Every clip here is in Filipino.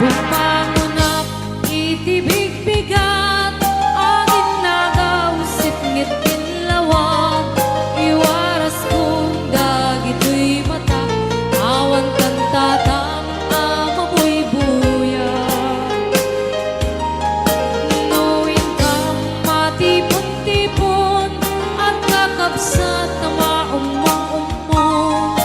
Bumangonap itibig bigat, agin nagausip ngitin lawag, iwaras kong dagito'y mata, awan kantatang amamoy buya. Nuwin kang matipon-tipon at kakabsat na maumang-umong,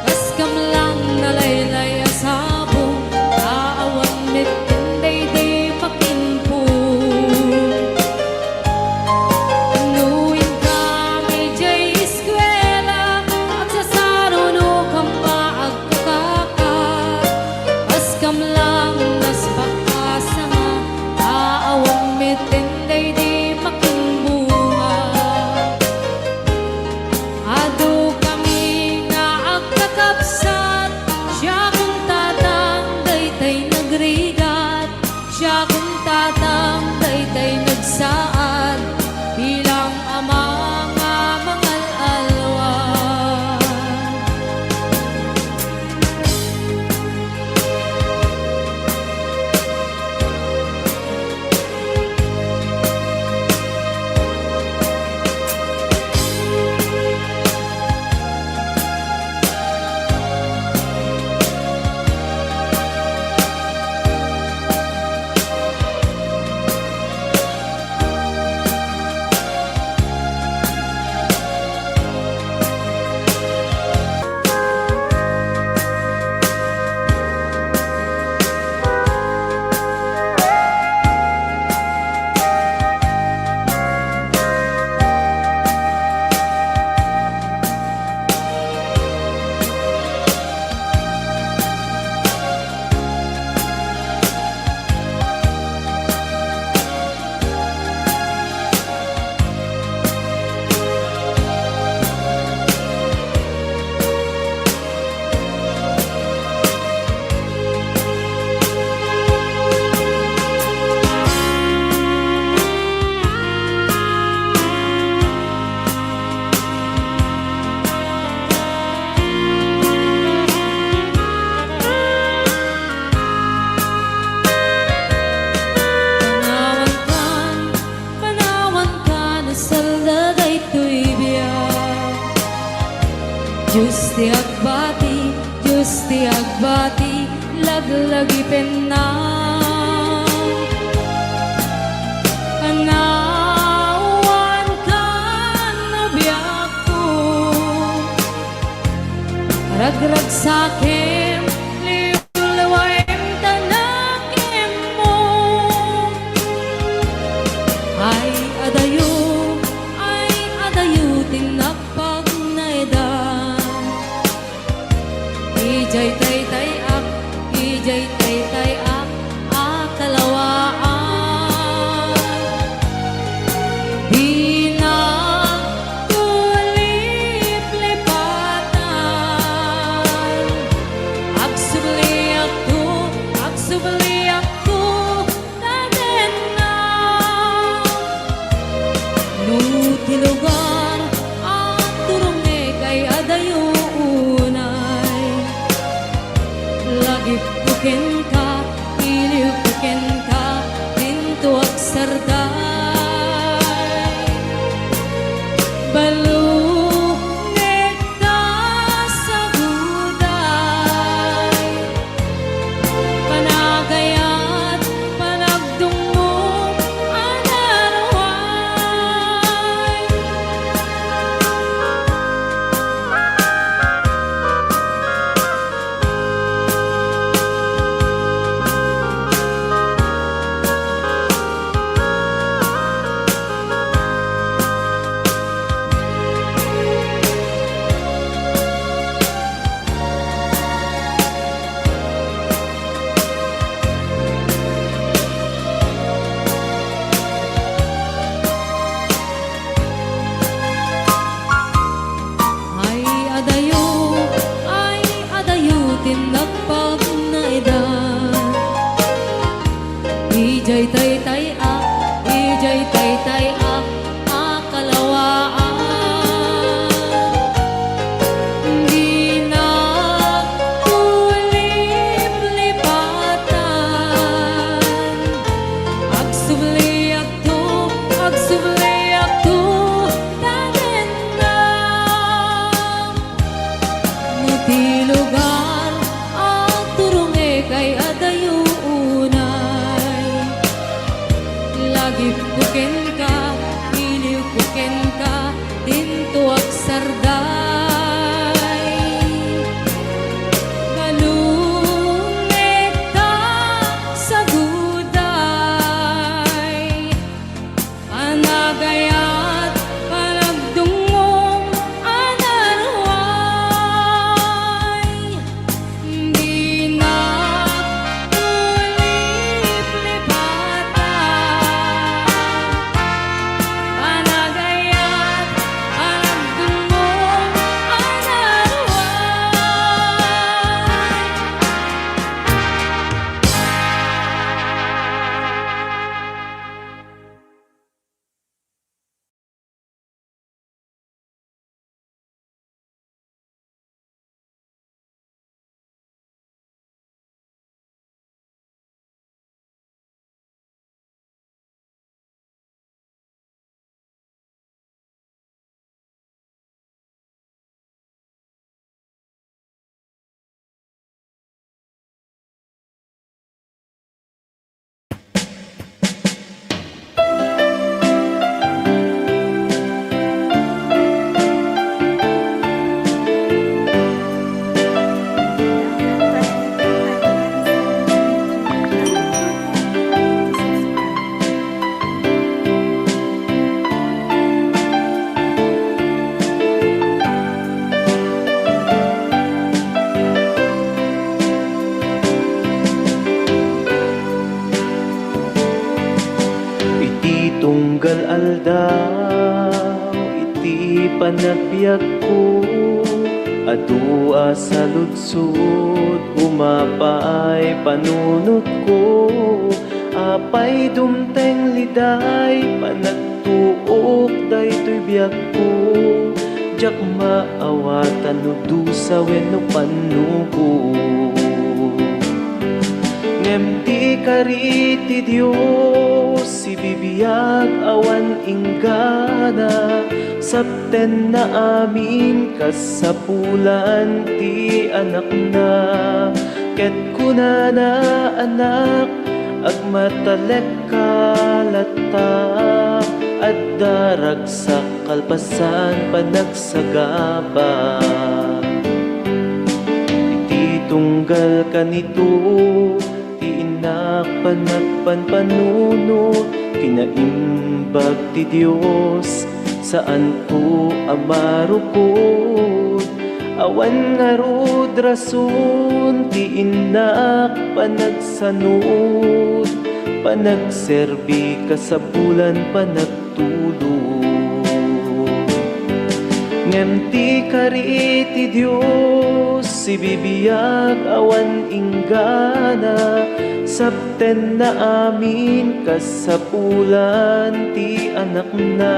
kaskam lang nalaylay asabong, aawang mittinday di makinpon. Nuwin ka medjay eskwela at sa saruno kang maagkakaka, kaskam lang nas pakasanga, aawang mittinday di makinbunga. Ado kami nga agkakabsat, siya kung tatang daytay nagrigat, siya kung tatang daytay nagsaad, bilang ama nga mangal alwan. Panawan kan salda daytoy biyak, Diyos ti agbati, Diyos ti agbati, laglagi penang. Panawan kan na biyak ko, ragrag sakim, liwliwayem tanakim mo. Ay adayo, tinakpag na edan. Ijay tay ak, ijay tay ak, akalawaan. Di na tulip-lipatan, agsubli ako, taden na. Nuti lugar at turunge kay adayo unay, lagi puken ka, iliw puken ka, pinto agsarday. Balungeg ka sa guday, panagayat panagdungo anarway. Tinakpag na edan. Ijay tay ak, akalawaan. Di na tulip-lipatan, daw iti panagbiag ko, adua sa lutsod umapay panunot ko, apay dumteng liday panagtuok daytoy biag ko, jak maawatan no dusa wenno panugo. Ngem ti kariti Dios si bibiyag awan inggana, sapten na amin kasapulan ti anak na, ket kunana anak agmatalek kalata, at darag sa kalpasan panagsagaba. Iti tunggal kanito ti inak panagpanpanuno, kinaimbag ti Dios saan ko amarukod, awan nga rod rason ti inak panagsanod, panagserbi kasapulan panagtulog. Ngem ti kariti Dios si bibiyag awan inggana, sapten na amin kasapulan ti anak na,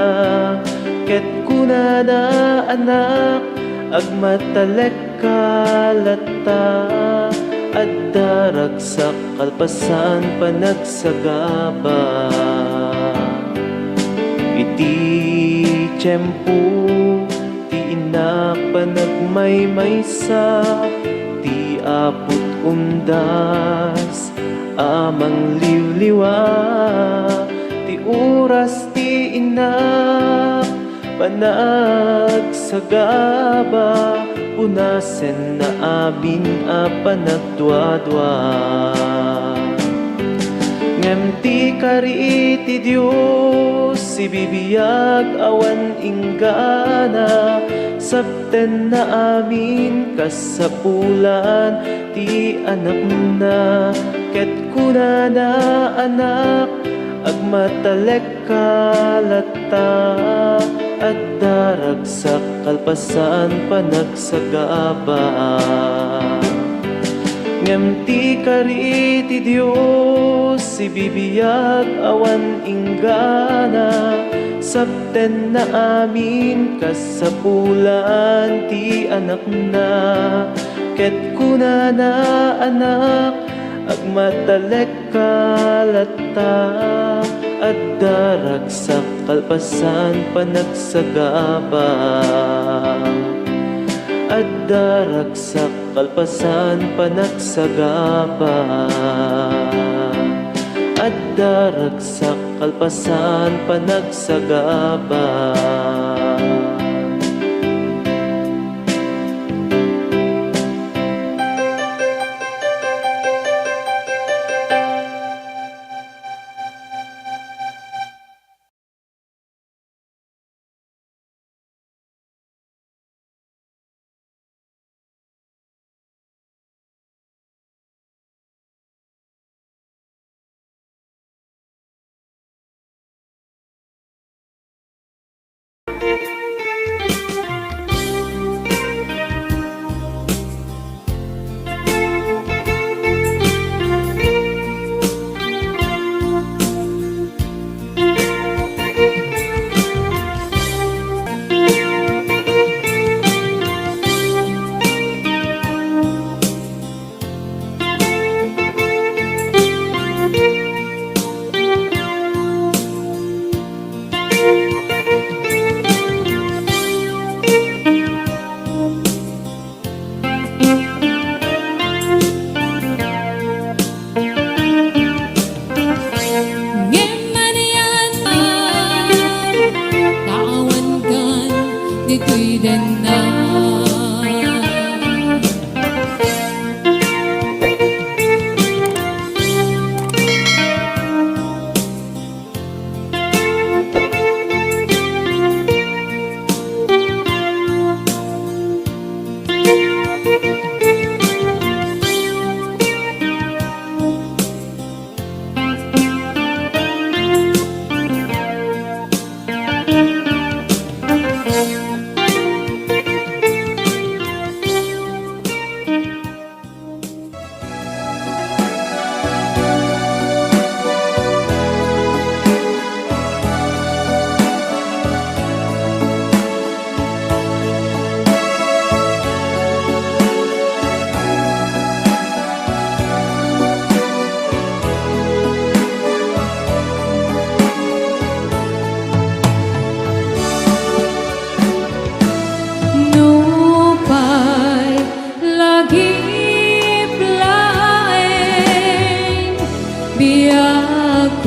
ket kunana anak agmatalek kalata, at darag sa kalpasan panagsagaba. Iti tiyempo ti inak panagmaymaysa, ti apot undas amang liwliwa, ti oras ti inak panagsagaba, punasen na amin a panagduadwa. Ngem ti kariti Dios si bibiyag awan inggana, sapten na amin kasapulan ti anak na, ket kunana anak agmatalek kalata, at darag sa kalpasan panagsagaba. Ngem ti kariti Dios si bibiyag awan inggana, sapten na amin kasapulan ti anak na, ket kunana anak agmatalek kalata, at darag sa kalpasan panagsagaba. At darag sa kalpasan panagsagaba, at darag sa kalpasan panagsagaba.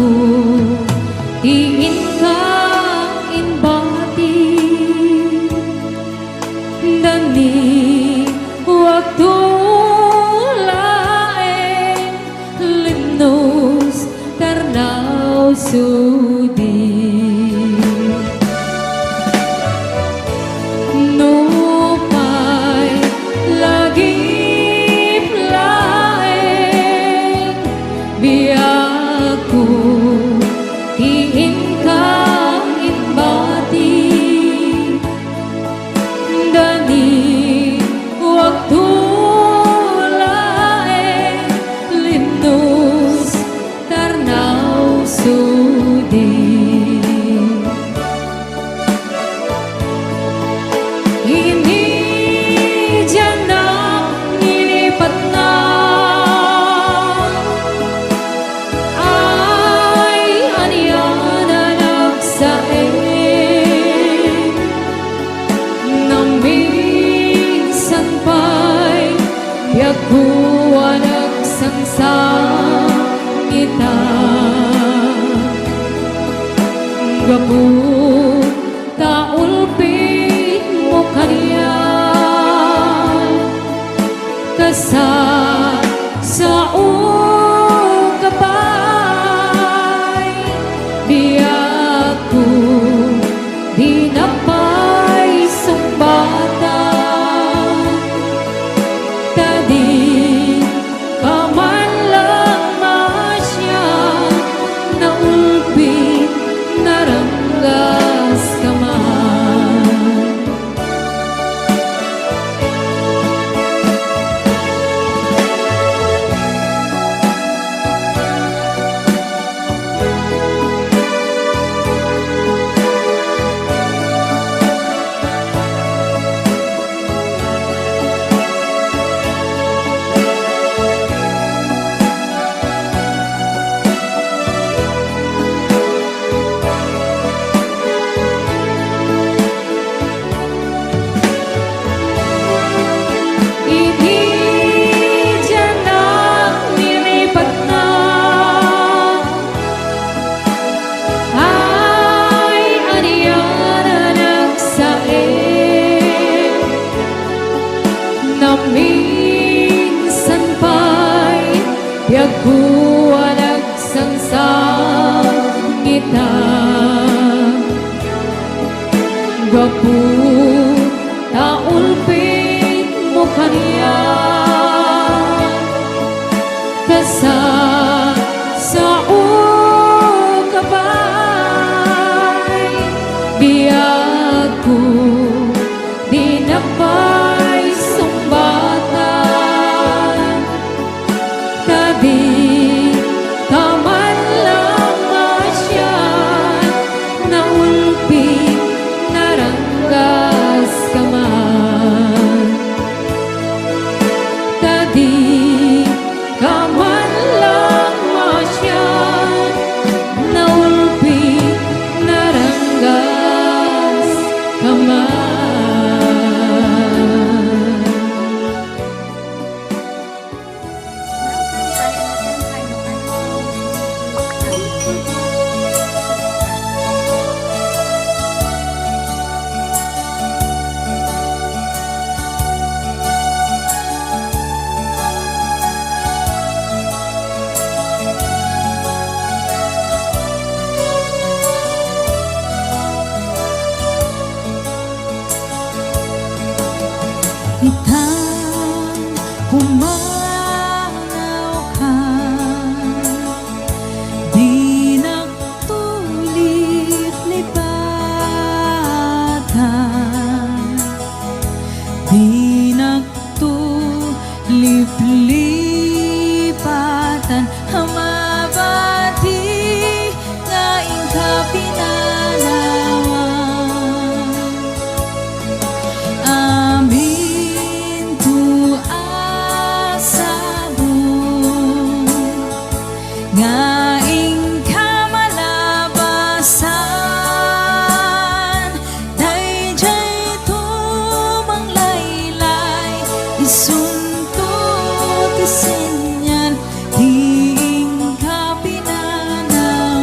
aku tiin ka inbati dani waktu laeng limnos ternau sudi nupay lagi laeng biyaku tiin ka inbati dani waktu laeng limnos ternau sudi ini jana nilipat na ay anyana nagsaing nang minsan pa'y yakuha nagsangsang kita gapu taulpit mo kaniya kasa sa ukapay biyaku dinapay sumbatan tadi paman lang masya naulpit naranggas kaman ini jana nilipat na ay anyana nagsaing na minsan pa'y yakuha nagsangsang kita gapu taulpit mo kaniya kasa sa ukapay biyaku dinapay sumbatan tadi kaman lang masya naulpit naranggas kaman tadi kaman lang masya naulpit naranggas kaman. Itang pumanaw ka, di nagtulit-lipatan, di nagtulip-lipatan, hamabati nga ingka pinanawan. Amin tu asabu nga ingka malabasan, dayjay tumanglaylay isuntot isenyan di ingka pinanawan.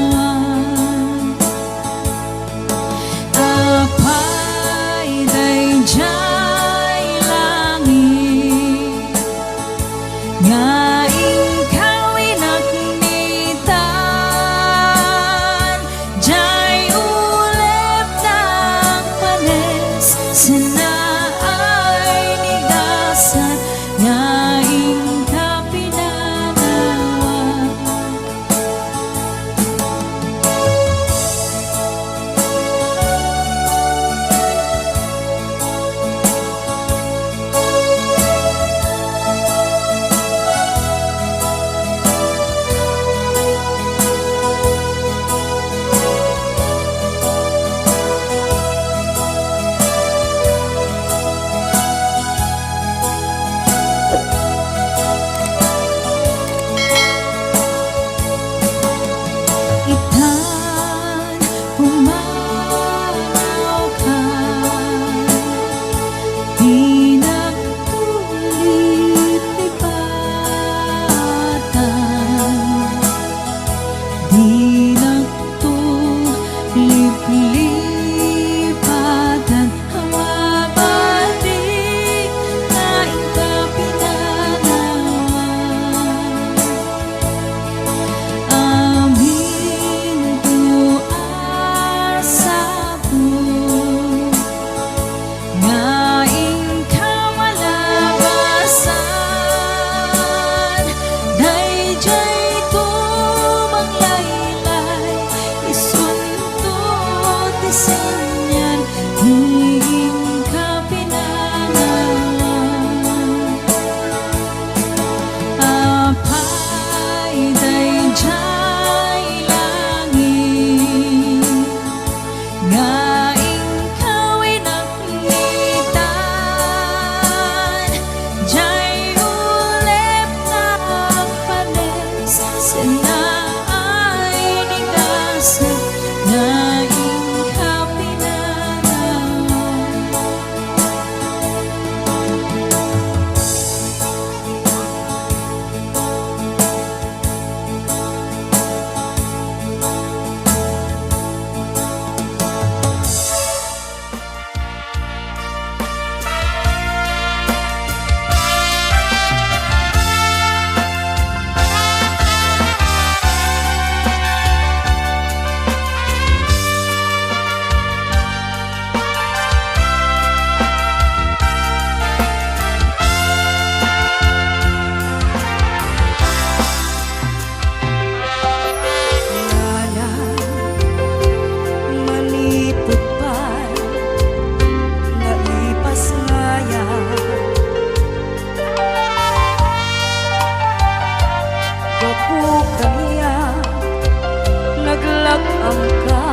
lag-angka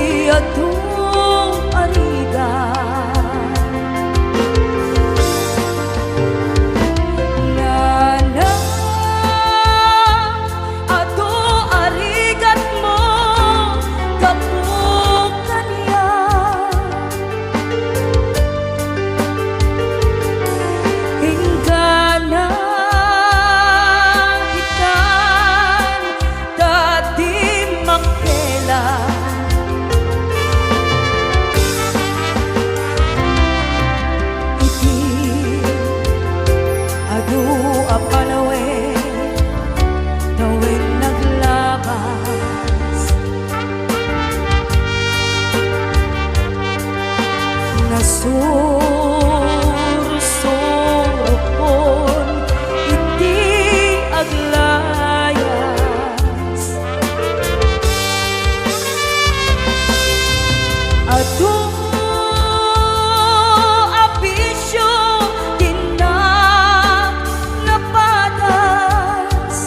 iyatu ariga Nana ato arigat mo kapukan niya Hinggana itan dati makela Iti adu apanawe tawin naglabas Nasursurupon iti aglayas Adu abisyo tinak napadas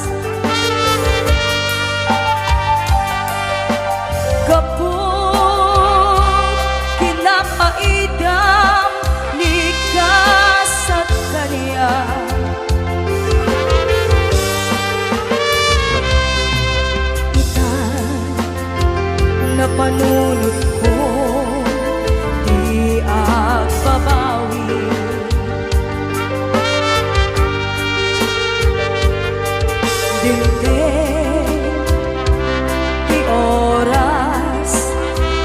Kapag kinapaidam ni kasat kaniya Itan na panunod ko di agbabawi Dinde di oras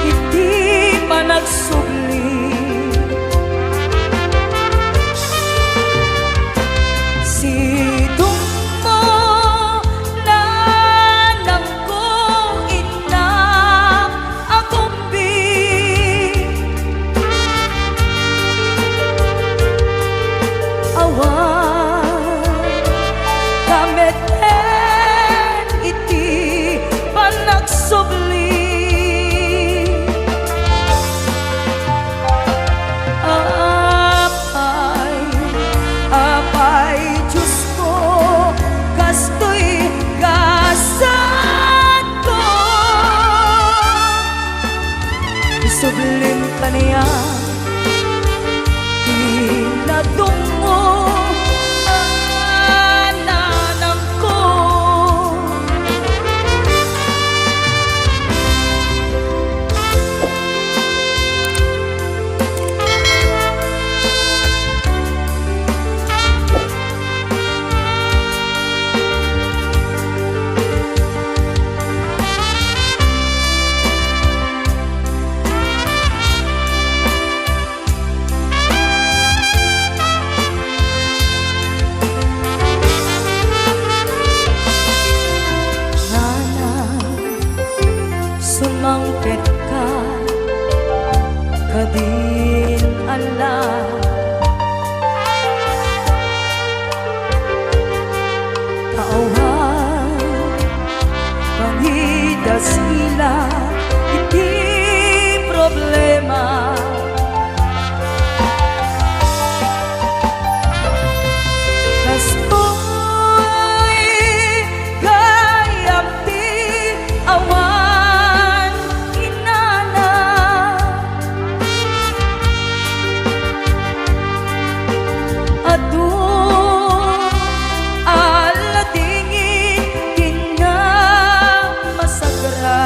iti panagsubli Si Dummo nanang ko ina akumbi Awan kameten iti panagsubli Apay, Diyos ko, kasto'y gasat ko Isublim ka niya, inatungo ananang ko Sumangpit ka kadin ala Tauhan pangidas ila iti problema Kastoy gayam ti awan inana Adu aladingin kina masagra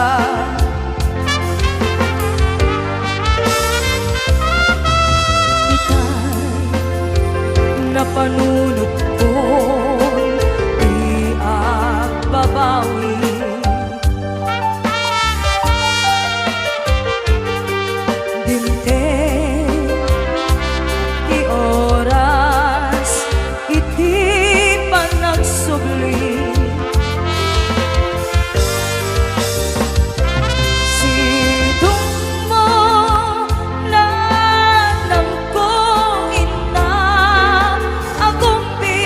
Itay napanunod ko di agbabawi Dinte di oras iti panagsubli Si Dummo nanang ko ina akumbi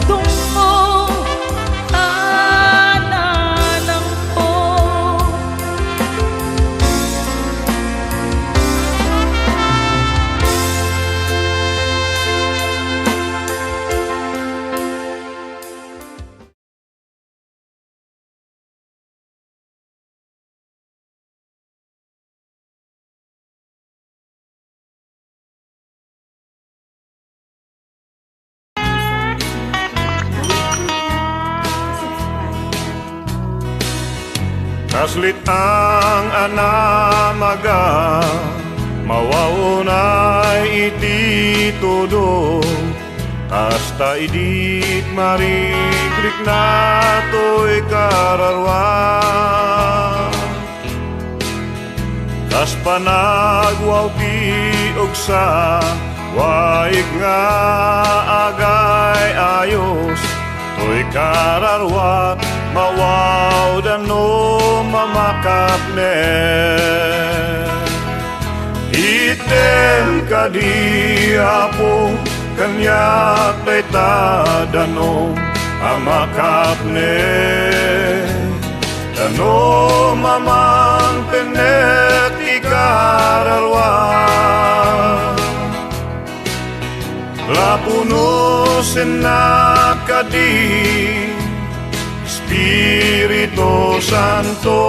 tungo hananang ko. Kaslit ang anamaga, mawaunay iti todo, kasta idit marikrik na to'y kararwa. Kas panagwaw ti ogsa, waik nga agay ayos, to'y kararwa, mawaw dano mamakap ne. Item kadi apo kanyak dayta dano amakap ne. Dano mamang penet ikararwa, lapuno senakadi Espiritu Santo,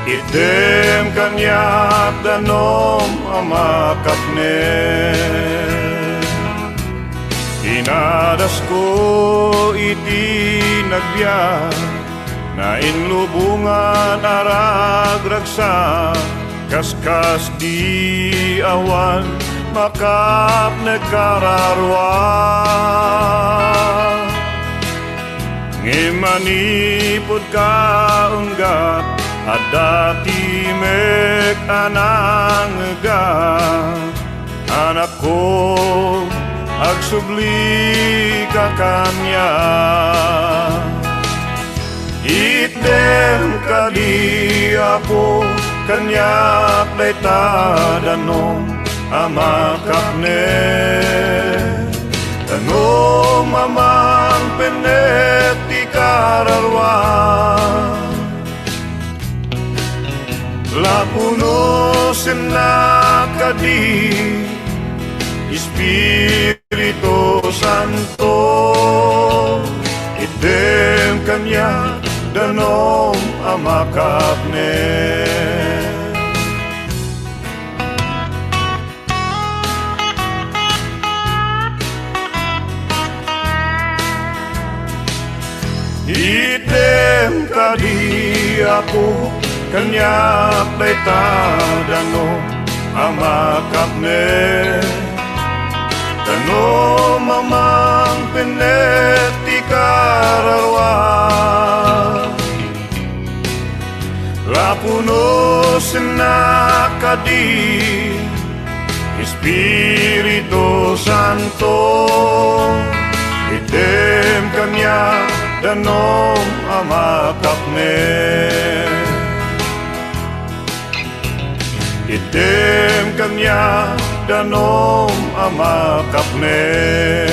item kanyak danom amakap ne. Inadas ko iti nagbiag, na inlubungan aragragsa, kaskas di awan makap nagkararwa. Ngimanipod ka unggat at dati mek anang ga, anak ko agsubli ka kanya. Item kadi apo kanyak dayta danom amakap ne. Dano mamang penet ikararwa, lapuno senakadi Espiritu Santo, item kanya danom amakap ne. Item kadi ako kanyak dayta danom amakap ne. Dano mamang penet ikararwa, lapuno senakadi Espiritu Santo, item kanya danom amakap ne. Item kanya danom amakap ne.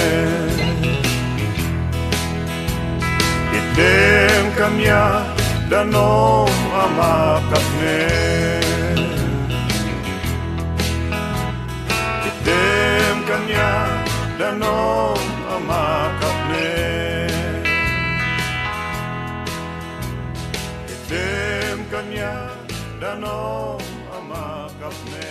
Item kanya danom amakap ne. Item kanya danom amakap ne. Item kanya danom amakap ne.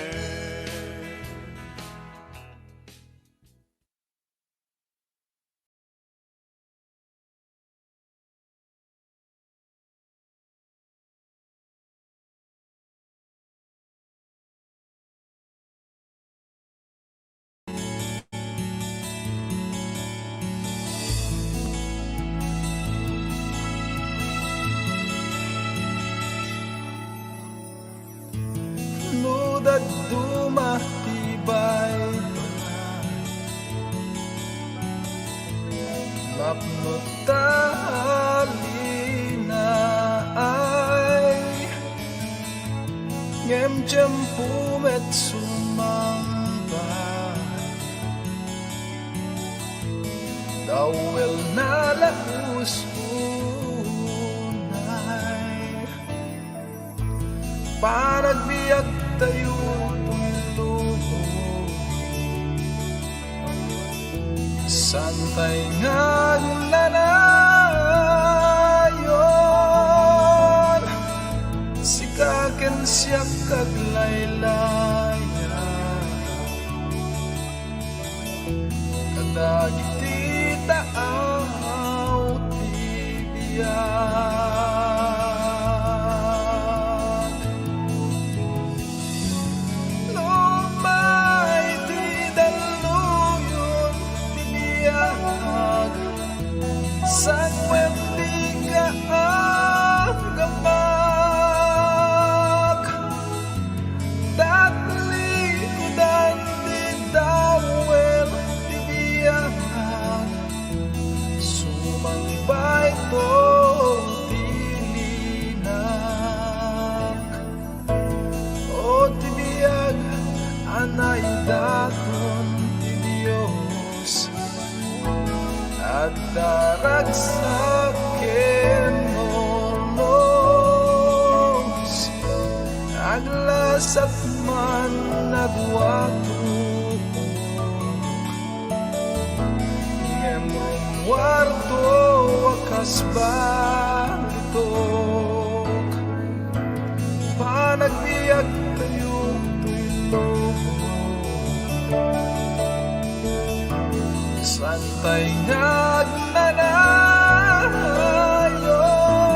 Dumatibay mapnot talina ay ngem jempu met sumambay dawel na laus unay panagbiag tayo tulo santay nga nanayon sikaken siya kaglaylaya kadagiti taaw tibiyag lumay ti daluyon tibiyag sangwen di ka agamak datli kudan di dawel tibiyag sumangbay to tilinak o tibiyag anay daton ti Dios at daragsak kenonos aglasat man nagwato ngemrong warto wakas balitok panagbiag tayo tulog santay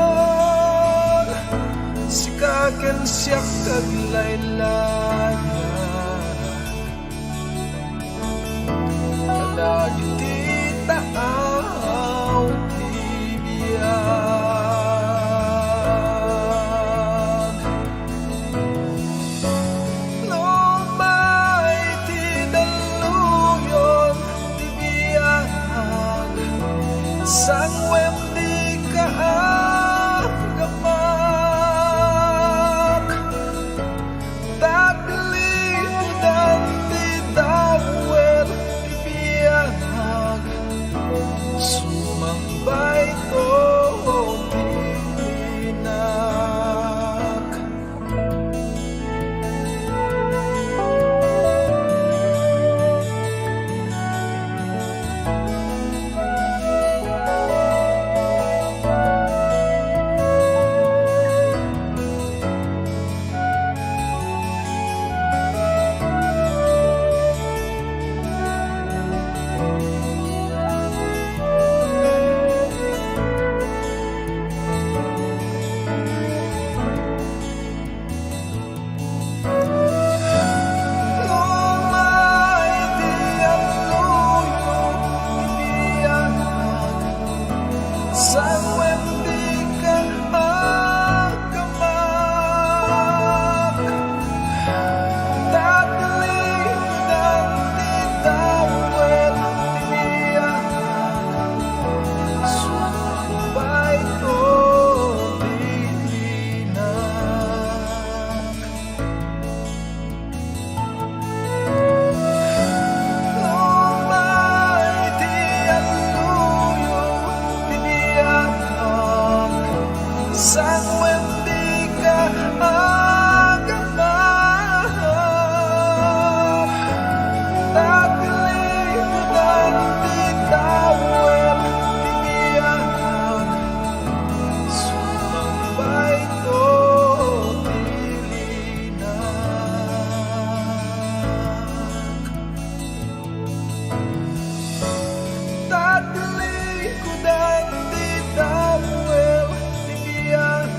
nagnanayon sikaken siya kaglaylayan kadagiti taaw tibiyag lumay ti daluyon tibiyag sangwem di ka agamak dagli udan di dawel tibiyag sumangbay to tilinak lumay di aluyon tibiyag sangwem di ka agamak dagli udan di dawel tibiyag sumangbay to tilinak lumay di aluyon tibiyag sangwem di ka agamak dagli udan di dawel tibiyag sumangbay to tilinak dagli udan di dawel tibiyag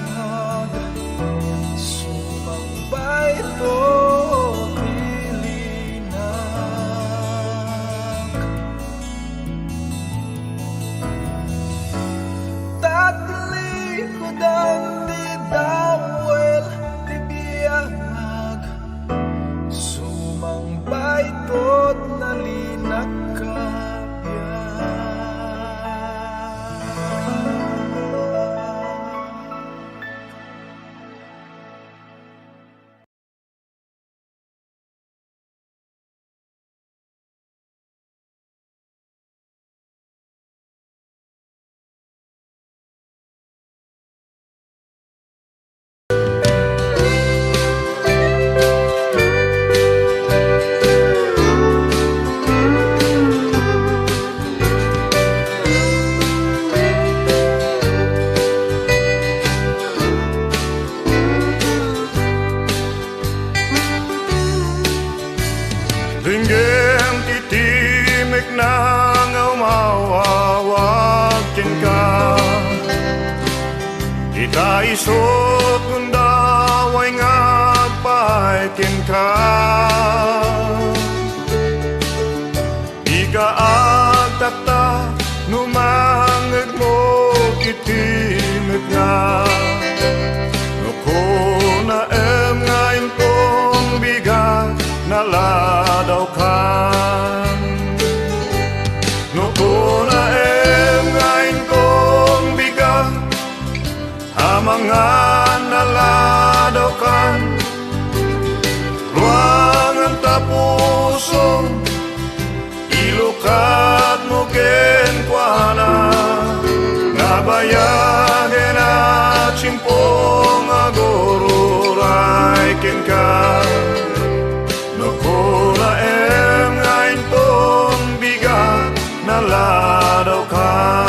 sumangbay to tilinak dagli udan di dawel tibiyag sumangbay to nalinak Kaisot kung daway ngagpaitin ka Ika agtata numangag mo itimig nga Nuko na ngayon kong bigat naladaw ka Nuko na ngayon kong bigat mga naladaw kan ruangan tapuso ilukat mo kenkwana nabayagen at simpong agoruray kenka nukula ngayon tong bigat naladaw kan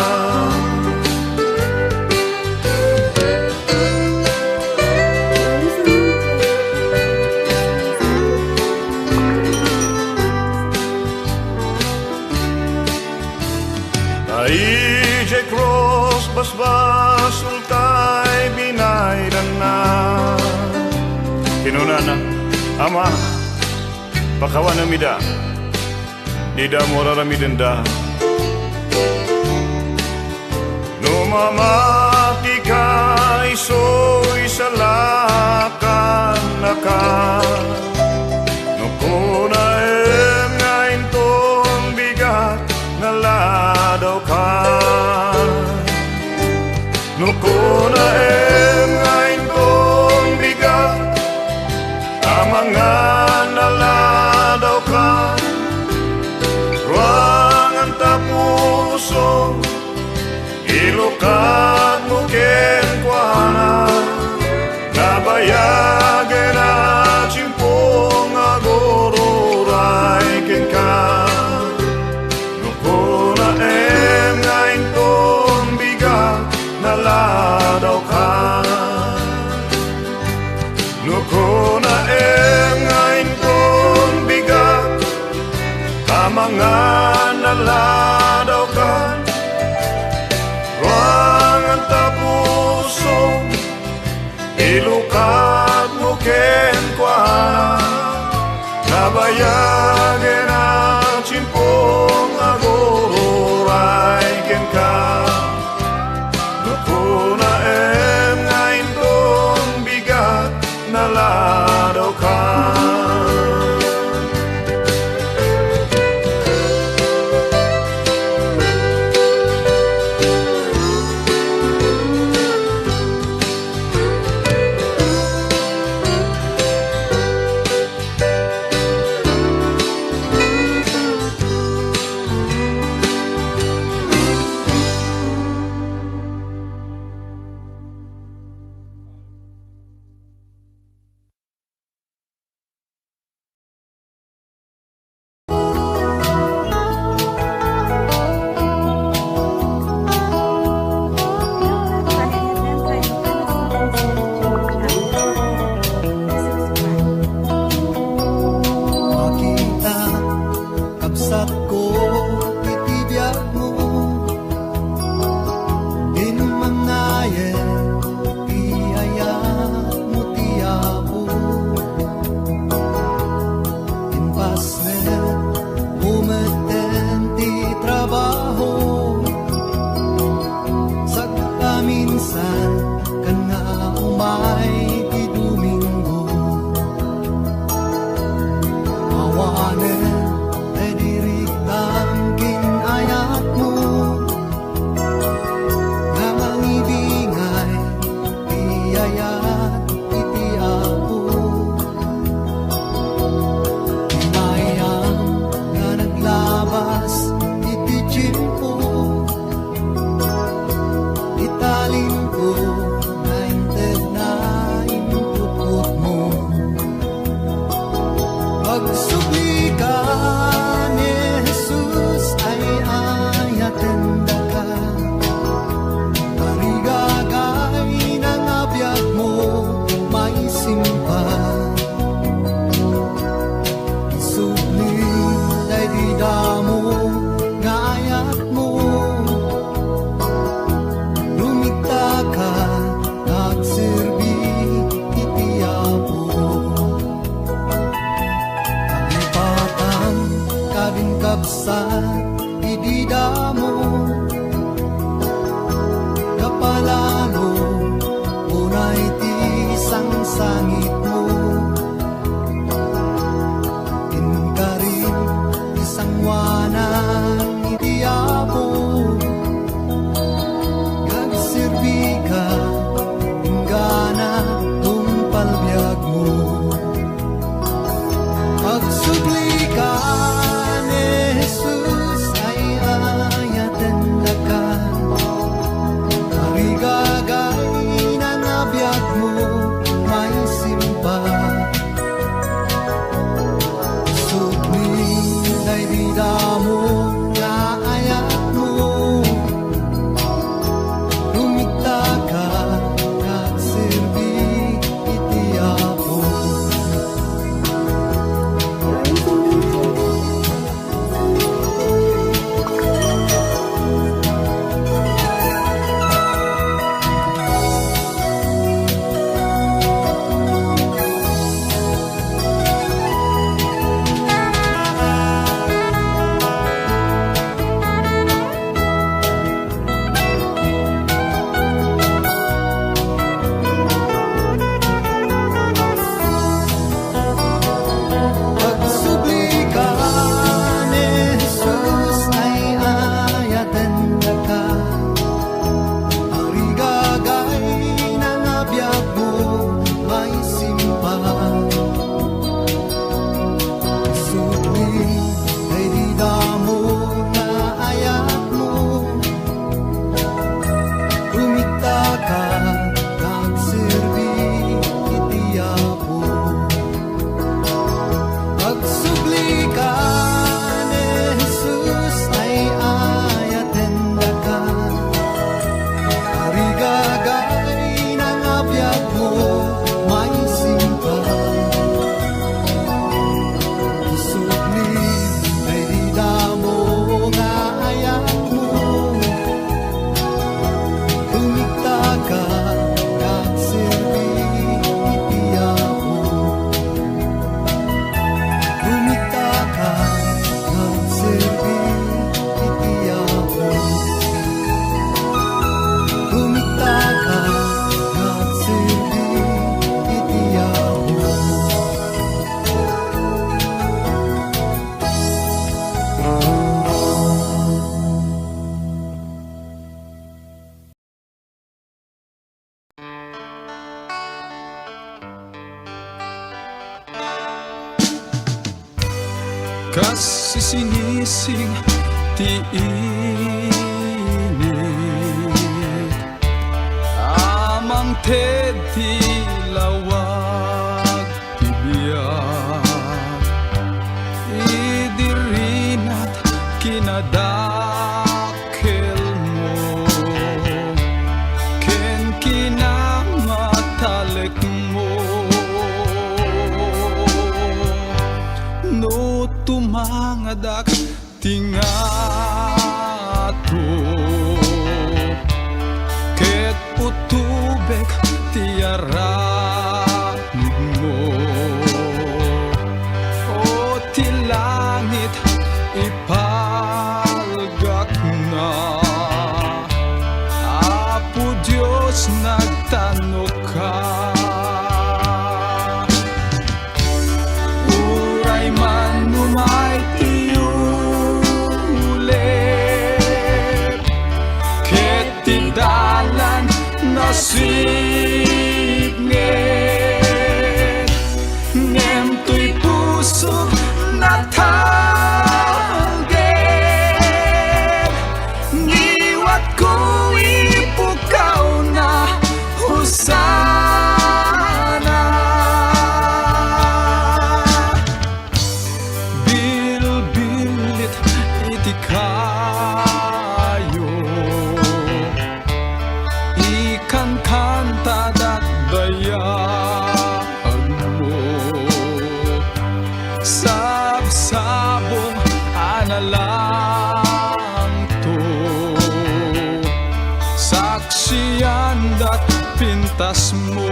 Ije cross basbas ultay binayran na Kinunana, ama, pakawan na mida Nida moraramidan da Numamati ka iso'y salakan na ka Nukuna ngayon tong bigat naladaw ka Nukuna ngayon kong bigat ang mga naladaw ka ruangan tapuso ilukat mo kenkwana nabayagen at simpong agoruray kenka naladaw ka Nuko na ngayon kong bigat mga naladaw ka ruangan tapuso ilukat mo kenkwana nabayagen at simpong agoruray kenka Nukuna ngayon kong bigat naladaw ka Kasi sinising tiinit Amang tedi lawag tibiyag Idirinat kinadakel mo Ken kinamatalek mo No tumangadak tingato Ket utubek tiaramid mo O ti langit ipalgak na Apo Diyos nagtanong ka Uray man numay tiyulip Ket tindalan nasibnget Ngem to'y puso na tangget Ngiwat ko ipukaw na husana Bilbilit iti kayo Ikan kanta dat bayag mo Sabsabong analang to Saksiyan dat pintas mo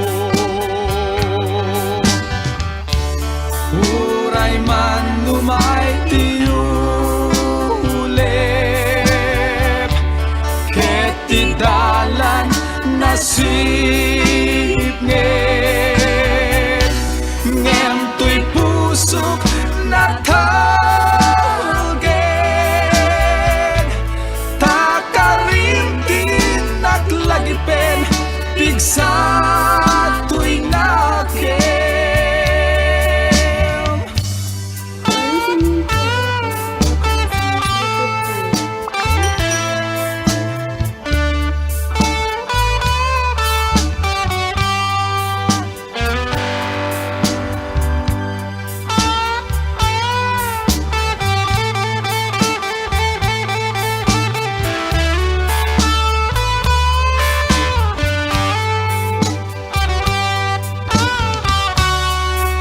Uray man numay tiyulip Ket tindalan nasibnget Ngem to'y pusok na tawget Takarintin naglagipen Pigsa to'y nakem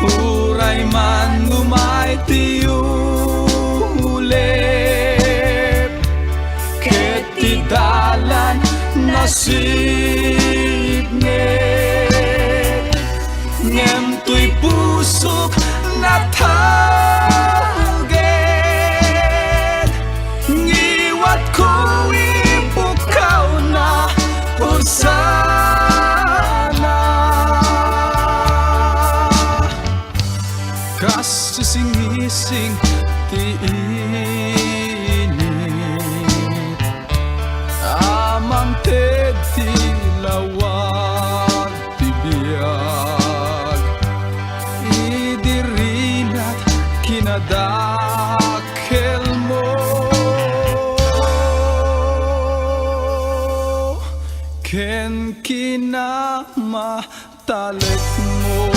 Uray man numay tiyulip Ket tindalan nasibnget Ngem to'y pusok na tawget Ngiwat ko ipukaw na husana Kasi singising tiinit Amang tedi lawag tibiyag Idirinat kinadakel mo Ken kinamatalek mo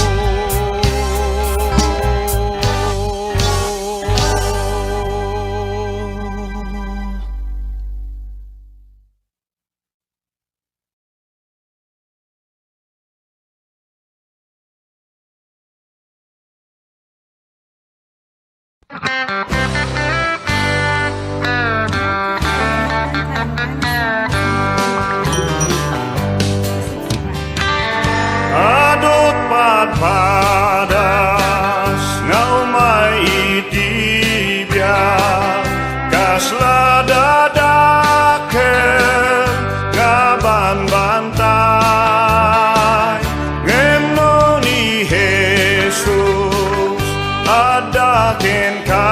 Adot padpadas nga umay itibiyag kasla dadakel nga banbantay ngem no ni Jesus adaken ka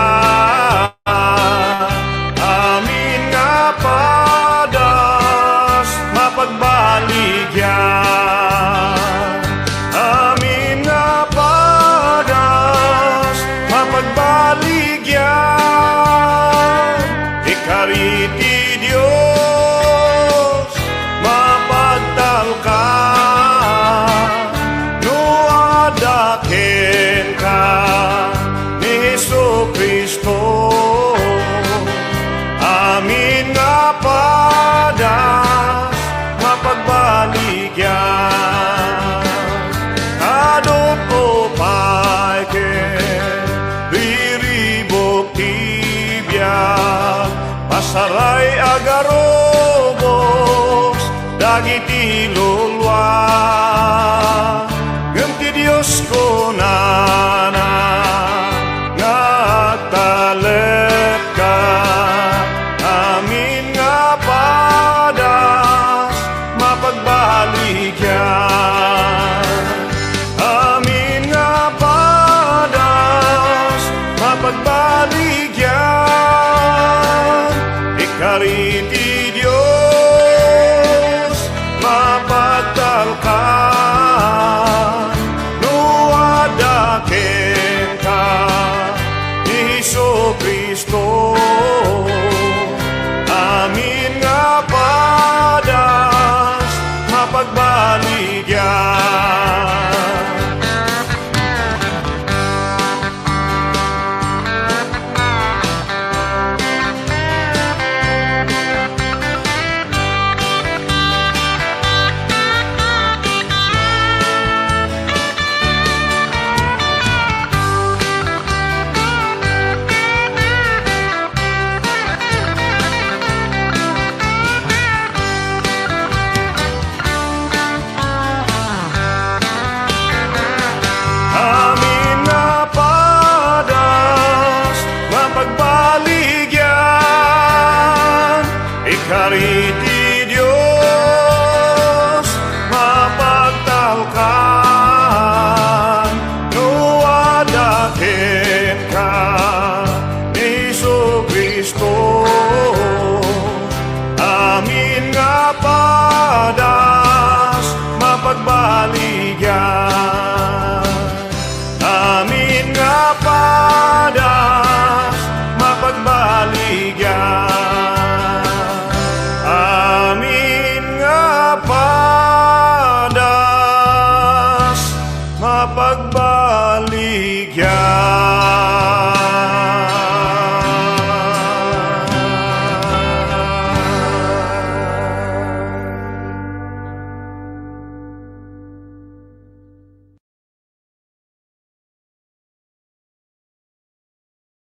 dagiti lulwa ngem ti Dios ko nana nga talep ka amin nga padas mapagbaligyan amin nga padas mapagbaligyan ikariti Dios mapagtalkan nuadaken ka ni Hesus Kristo amin nga padas mapagbaligyan amin nga padas mapagbaligyan ikariti Dios mapagtalkan nuadaken ka ni Hesus Kristo amin nga padas mapagbaligyan amin nga padas mapagbaligyan amin nga padas mapagbaligyan